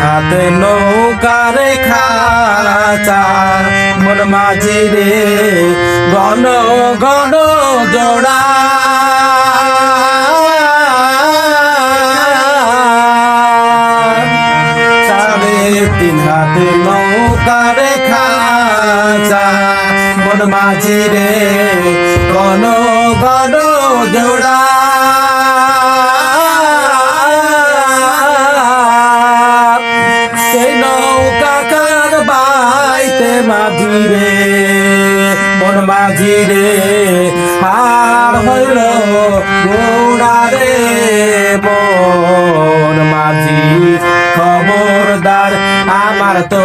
হাতে নৌকারে খাচা মন মাঝি রে গণ গণ জোড়া সাড়ে তিন হাতে নৌকারে খাচা মন মাঝি রে গণ গণ জোড়া মাঝি রে মন মাঝি রে আর হইল গোড়া রে মন মাঝি খবরদার আমার তো